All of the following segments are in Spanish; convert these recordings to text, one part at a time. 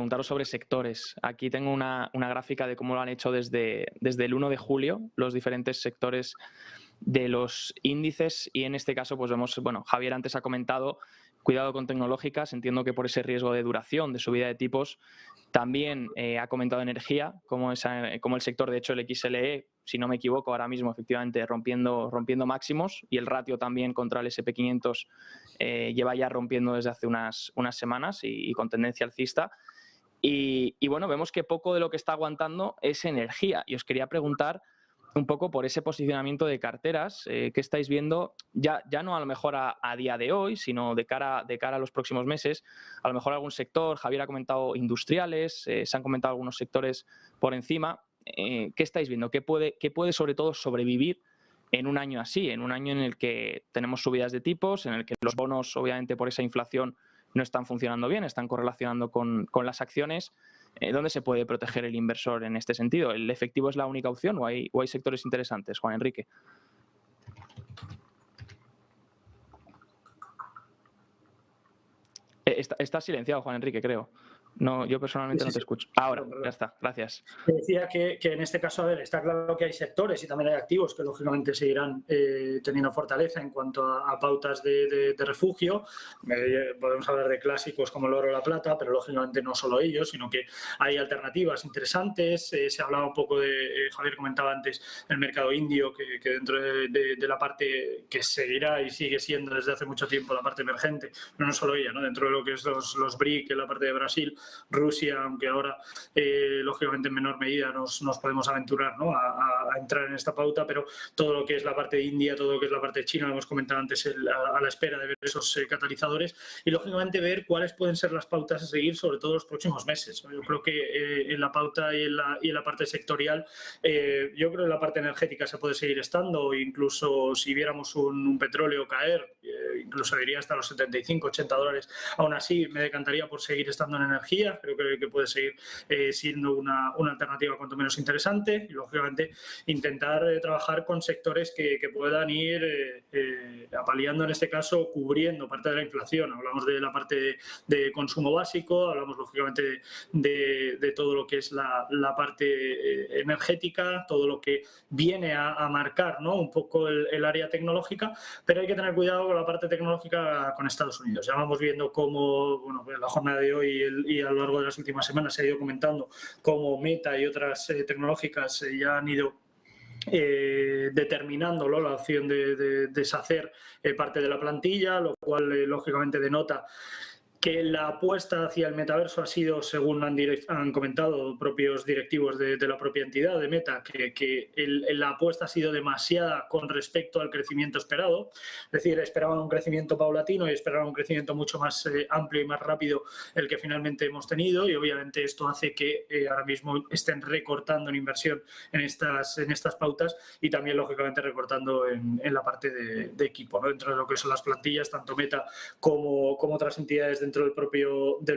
preguntaros sobre sectores. Aquí tengo una gráfica de cómo lo han hecho desde el 1 de julio, los diferentes sectores de los índices, y en este caso pues vemos, bueno, Javier antes ha comentado cuidado con tecnológicas, entiendo que por ese riesgo de duración, de subida de tipos. También ha comentado energía, como el sector, de hecho el XLE, si no me equivoco, ahora mismo efectivamente rompiendo máximos, y el ratio también contra el SP500 lleva ya rompiendo desde hace unas semanas y con tendencia alcista. Y bueno, vemos que poco de lo que está aguantando es energía, y os quería preguntar un poco por ese posicionamiento de carteras que estáis viendo, ya no a lo mejor a día de hoy, sino de cara a los próximos meses. A lo mejor algún sector, Javier ha comentado industriales, se han comentado algunos sectores por encima. ¿Qué estáis viendo? ¿Qué puede sobre todo sobrevivir en un año así, en un año en el que tenemos subidas de tipos, en el que los bonos, obviamente por esa inflación, no están funcionando bien, están correlacionando con las acciones? ¿Dónde se puede proteger el inversor en este sentido? ¿El efectivo es la única opción o hay sectores interesantes, Juan Enrique? Estás silenciado, Juan Enrique, creo. No, yo personalmente no te escucho. Ahora, ya está, gracias. Te decía que en este caso, a ver, está claro que hay sectores y también hay activos que lógicamente seguirán teniendo fortaleza en cuento a pautas de refugio. Podemos hablar de clásicos como el oro o la plata, pero lógicamente no solo ellos, sino que hay alternativas interesantes. Se hablaba un poco de, Javier comentaba antes, el mercado indio, que dentro de la parte que seguirá y sigue siendo desde hace mucho tiempo la parte emergente, pero no solo ella, ¿no? Dentro de lo que es los BRIC, en la parte de Brasil, Rusia, aunque ahora lógicamente en menor medida nos podemos aventurar, ¿no? a entrar en esta pauta, pero todo lo que es la parte de India, todo lo que es la parte de China, lo hemos comentado antes, a la espera de ver esos catalizadores y lógicamente ver cuáles pueden ser las pautas a seguir, sobre todo los próximos meses. Yo creo que en la pauta y en la parte sectorial, yo creo que en la parte energética se puede seguir estando, incluso si viéramos un petróleo caer, incluso diría hasta los 75, 80 dólares, aún así me decantaría por seguir estando en energía. Creo que puede seguir siendo una alternativa cuanto menos interesante y lógicamente intentar trabajar con sectores que puedan ir apaleando, en este caso cubriendo parte de la inflación. Hablamos de la parte de consumo básico, hablamos lógicamente de todo lo que es la parte energética, todo lo que viene a marcar, ¿no? Un poco el área tecnológica, pero hay que tener cuidado con la parte tecnológica con Estados Unidos. Ya vamos viendo cómo, bueno, en la jornada de hoy y a lo largo de las últimas semanas se ha ido comentando cómo Meta y otras tecnológicas ya han ido determinándolo, la opción de deshacer parte de la plantilla, lo cual lógicamente denota que la apuesta hacia el metaverso ha sido, según han comentado propios directivos de la propia entidad de Meta, que la apuesta ha sido demasiada con respecto al crecimiento esperado. Es decir, esperaban un crecimiento paulatino y esperaban un crecimiento mucho más amplio y más rápido el que finalmente hemos tenido, y obviamente esto hace que ahora mismo estén recortando en inversión en estas pautas y también lógicamente recortando en la parte de equipo, ¿no? Dentro de lo que son las plantillas, tanto Meta como otras entidades dentro del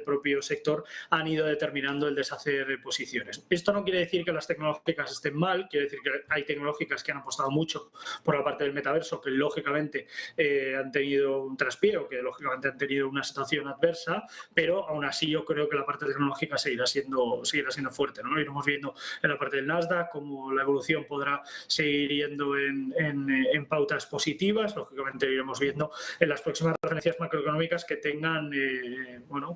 propio sector han ido determinando el deshacer posiciones. Esto no quiere decir que las tecnológicas estén mal, quiere decir que hay tecnológicas que han apostado mucho por la parte del metaverso, que lógicamente han tenido un traspié, que lógicamente han tenido una situación adversa, pero aún así yo creo que la parte tecnológica seguirá siendo fuerte, ¿no? Iremos viendo en la parte del Nasdaq cómo la evolución podrá seguir yendo en pautas positivas. Lógicamente iremos viendo en las próximas referencias macroeconómicas que tengan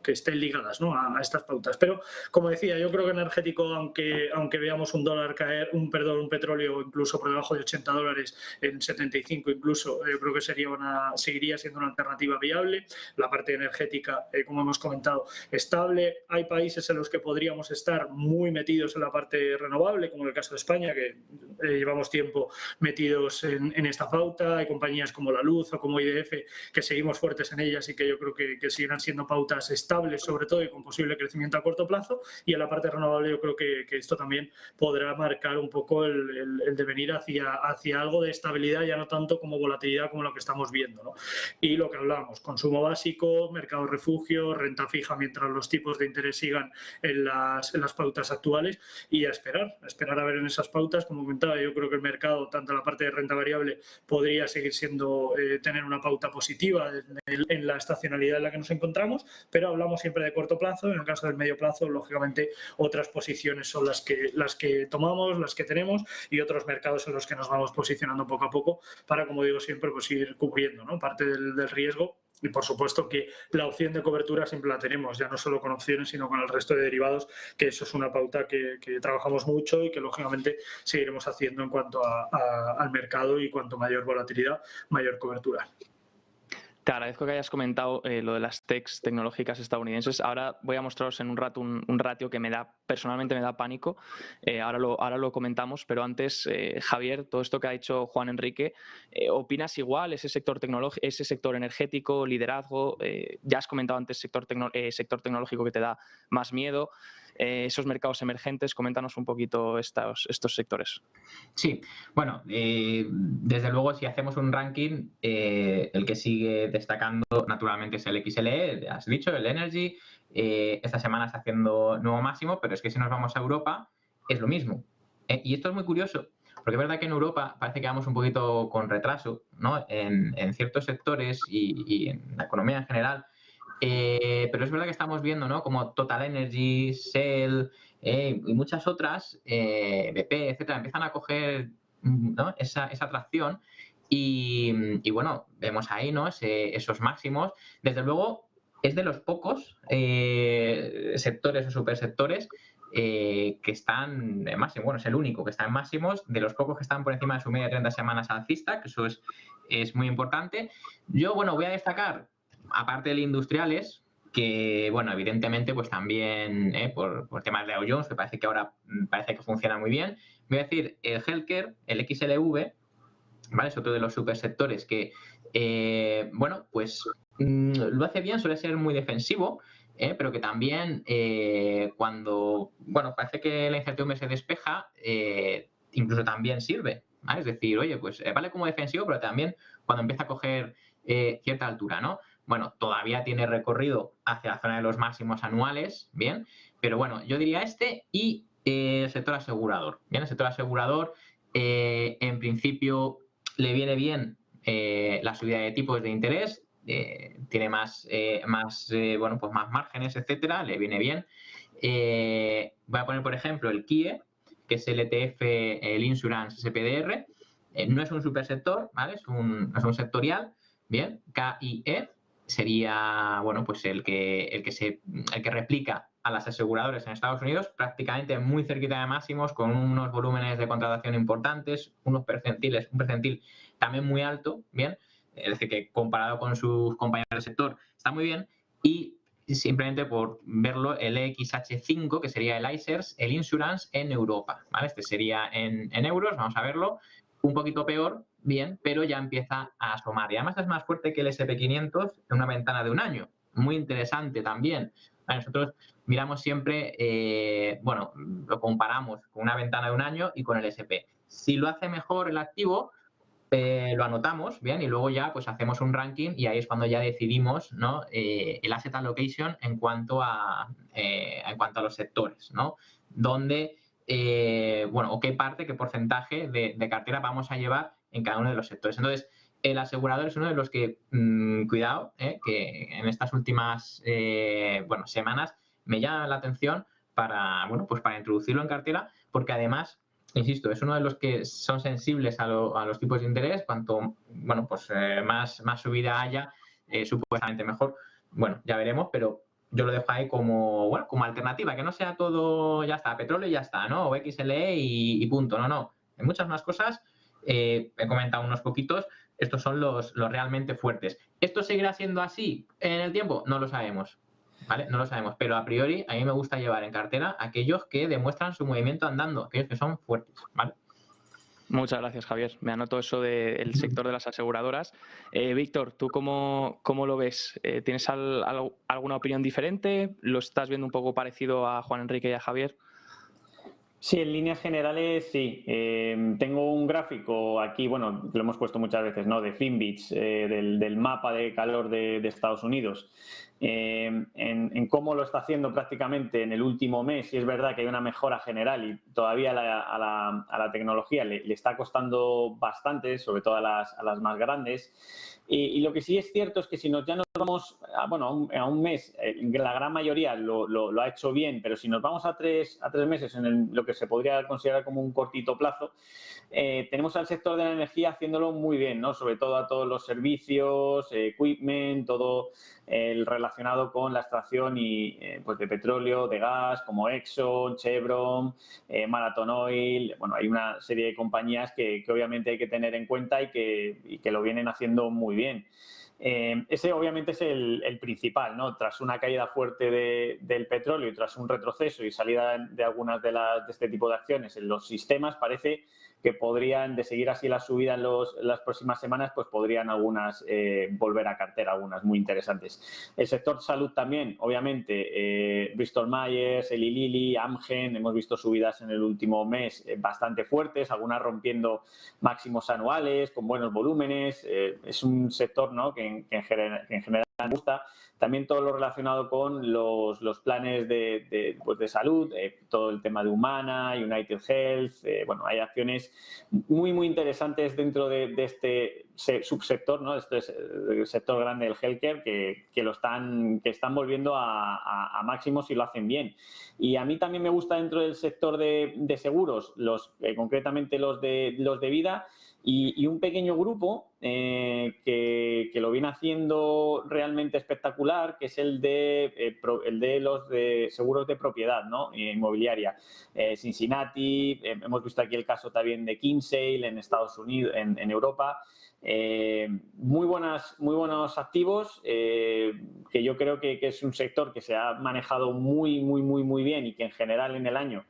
que estén ligadas, ¿no? a estas pautas. Pero, como decía, yo creo que energético, aunque veamos un dólar caer, un petróleo incluso por debajo de 80 dólares, en 75 incluso, yo creo que seguiría siendo una alternativa viable. La parte energética, como hemos comentado, estable. Hay países en los que podríamos estar muy metidos en la parte renovable, como en el caso de España, que llevamos tiempo metidos en esta pauta. Hay compañías como La Luz o como IDF que seguimos fuertes en ellas y que yo creo que seguirán siendo pautas estables, sobre todo, y con posible crecimiento a corto plazo. Y en la parte renovable yo creo que esto también podrá marcar un poco el devenir hacia algo de estabilidad, ya no tanto como volatilidad como lo que estamos viendo, ¿no? Y lo que hablábamos, consumo básico, mercado refugio, renta fija mientras los tipos de interés sigan en las pautas actuales, y a esperar a ver en esas pautas. Como comentaba, yo creo que el mercado, tanto la parte de renta variable, podría seguir siendo tener una pauta positiva en la estacionalidad en la que nos encontramos, encontramos, pero hablamos siempre de corto plazo. En el caso del medio plazo, lógicamente, otras posiciones son las que tomamos, las que tenemos, y otros mercados en los que nos vamos posicionando poco a poco para, como digo siempre, pues ir cubriendo, ¿no?, parte del riesgo. Y por supuesto que la opción de cobertura siempre la tenemos, ya no solo con opciones, sino con el resto de derivados, que eso es una pauta que trabajamos mucho y que lógicamente seguiremos haciendo en cuanto al mercado, y cuanto mayor volatilidad, mayor cobertura. Te agradezco que hayas comentado lo de las techs tecnológicas estadounidenses. Ahora voy a mostraros en un rato un ratio que personalmente me da pánico. Ahora lo comentamos, pero antes, Javier, todo esto que ha dicho Juan Enrique, ¿opinas igual? Ese sector energético, liderazgo, ya has comentado antes sector tecnológico que te da más miedo. Esos mercados emergentes, coméntanos un poquito estos sectores. Sí, bueno, desde luego si hacemos un ranking, el que sigue destacando naturalmente es el XLE, has dicho, el Energy. Esta semana está haciendo nuevo máximo, pero es que si nos vamos a Europa es lo mismo. Y esto es muy curioso, porque es verdad que en Europa parece que vamos un poquito con retraso, ¿no?, en ciertos sectores y en la economía en general. Pero es verdad que estamos viendo, ¿no?, como Total Energy, Shell y muchas otras, BP, etcétera, empiezan a coger, ¿no?, esa atracción y bueno, vemos ahí, ¿no?, esos máximos. Desde luego es de los pocos sectores o supersectores que están en máximo. Bueno, es el único que está en máximos, de los pocos que están por encima de su media de 30 semanas alcista, que eso es muy importante. Yo, bueno, voy a destacar, aparte de industriales, que, bueno, evidentemente, pues también por temas de Dow Jones, que parece que ahora parece que funciona muy bien. Voy a decir el healthcare, el XLV, ¿vale? Es otro de los supersectores que, bueno, pues lo hace bien, suele ser muy defensivo, pero que también cuando, bueno, parece que la incertidumbre se despeja, incluso también sirve, ¿vale? Es decir, oye, pues vale como defensivo, pero también cuando empieza a coger cierta altura, ¿no? Bueno, todavía tiene recorrido hacia la zona de los máximos anuales, bien, pero bueno, yo diría y el sector asegurador, bien, el sector asegurador en principio le viene bien la subida de tipos de interés, tiene más márgenes, etcétera, le viene bien. Voy a poner, por ejemplo, el KIE, que es el ETF, el Insurance SPDR, no es un supersector, ¿vale? Es un sectorial, bien, KIE sería, bueno, pues el que replica a las aseguradoras en Estados Unidos, prácticamente muy cerquita de máximos, con unos volúmenes de contratación importantes, un percentil también muy alto, bien, es decir, que comparado con sus compañeros del sector está muy bien. Y simplemente por verlo, el EXH5, que sería el ICERS, el Insurance en Europa, ¿vale? Este sería en euros, vamos a verlo, un poquito peor, bien, pero ya empieza a asomar. Y además es más fuerte que el SP500 en una ventana de un año. Muy interesante también. Nosotros miramos siempre, bueno, lo comparamos con una ventana de un año y con el SP. Si lo hace mejor el activo, lo anotamos, bien, y luego ya pues hacemos un ranking y ahí es cuando ya decidimos, ¿no?, el asset allocation en cuanto a los sectores, ¿no? Donde, bueno, o qué parte, qué porcentaje de cartera vamos a llevar en cada uno de los sectores. Entonces, el asegurador es uno de los que, cuidado, que en estas últimas semanas me llama la atención para introducirlo en cartera, porque además, insisto, es uno de los que son sensibles a los tipos de interés. Cuanto más subida haya, supuestamente mejor. Bueno, ya veremos, pero yo lo dejo ahí como alternativa, que no sea todo, ya está, petróleo y ya está, ¿no? O XLE y punto. No. Hay muchas más cosas. He comentado unos poquitos. Estos son los realmente fuertes. ¿Esto seguirá siendo así en el tiempo? No lo sabemos, ¿vale? No lo sabemos, pero a priori a mí me gusta llevar en cartera aquellos que demuestran su movimiento andando, aquellos que son fuertes, ¿vale? Muchas gracias, Javier. Me anoto eso del sector de las aseguradoras. Víctor, ¿tú cómo lo ves? ¿Tienes alguna opinión diferente? ¿Lo estás viendo un poco parecido a Juan Enrique y a Javier? Sí, en líneas generales sí. Tengo un gráfico aquí, bueno, lo hemos puesto muchas veces, ¿no?, de Finbits, del mapa de calor de Estados Unidos. en cómo lo está haciendo prácticamente en el último mes, y es verdad que hay una mejora general y todavía a la tecnología le está costando bastante, sobre todo a las más grandes. Y lo que sí es cierto es que si ya nos vamos a un mes, la gran mayoría lo ha hecho bien, pero si nos vamos a tres meses en lo que se podría considerar como un cortito plazo, tenemos al sector de la energía haciéndolo muy bien, ¿no? Sobre todo a todos los servicios, equipment, todo el relacionado con la extracción pues de petróleo, de gas, como Exxon, Chevron, Marathon Oil. Bueno, hay una serie de compañías que obviamente hay que tener en cuenta y que lo vienen haciendo muy bien. Ese obviamente es el principal, ¿no? Tras una caída fuerte del petróleo y tras un retroceso y salida de algunas de este tipo de acciones en los sistemas, parece que podrían, de seguir así la subida en las próximas semanas, pues podrían algunas volver a cartera, algunas muy interesantes. El sector salud también, obviamente, Bristol Myers, Eli Lilly, Amgen, hemos visto subidas en el último mes bastante fuertes, algunas rompiendo máximos anuales, con buenos volúmenes. Es un sector, ¿no?, que en general me gusta. También todo lo relacionado con los planes de salud, todo el tema de Humana, United Health. Bueno, hay acciones muy, muy interesantes dentro de este subsector, ¿no? Este es el sector grande del healthcare que están volviendo a máximos y lo hacen bien. Y a mí también me gusta dentro del sector de seguros, concretamente los de vida, y un pequeño grupo que lo viene haciendo realmente espectacular, que es el de los de seguros de propiedad, ¿no?, inmobiliaria. Cincinnati, hemos visto aquí el caso también de Kinsale en Estados Unidos, en Europa. Muy buenos activos, que yo creo que es un sector que se ha manejado muy, muy, muy, muy bien y que en general en el año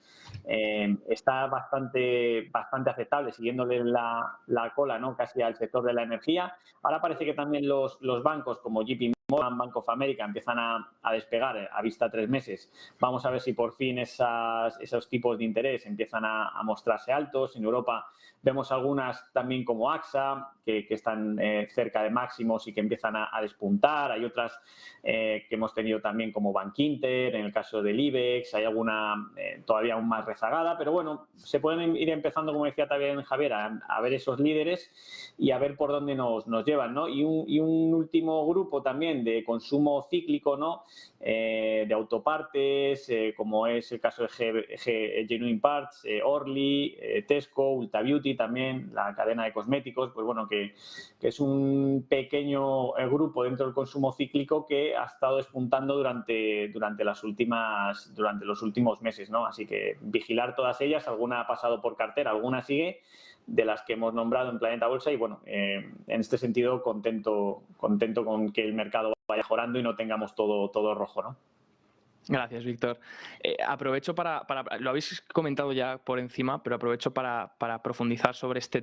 está bastante aceptable, siguiéndole la cola, ¿no?, casi al sector de la energía. Ahora parece que también los bancos como JP Morgan, Bank of America empiezan a despegar a vista 3 meses. Vamos a ver si por fin esos tipos de interés empiezan a mostrarse altos. En Europa vemos algunas también como AXA, que están cerca de máximos y que empiezan a despuntar. Hay otras que hemos tenido también como Bankinter, en el caso del IBEX. Hay alguna todavía aún más rezagada, pero bueno, se pueden ir empezando, como decía también Javier, a ver esos líderes y a ver por dónde nos llevan, ¿no? Y un último grupo también de consumo cíclico, ¿no?, de autopartes, como es el caso de Genuine Parts, Orly, Tesco, Ulta Beauty también, la cadena de cosméticos. Pues bueno, que es un pequeño grupo dentro del consumo cíclico que ha estado despuntando durante los últimos meses, ¿no? Así que vigilar todas ellas. Alguna ha pasado por cartera, alguna sigue, de las que hemos nombrado en Planeta Bolsa, y bueno, en este sentido contento con que el mercado vaya mejorando y no tengamos todo rojo, ¿no? Gracias, Víctor. Aprovecho lo habéis comentado ya por encima, pero aprovecho para profundizar sobre este tema.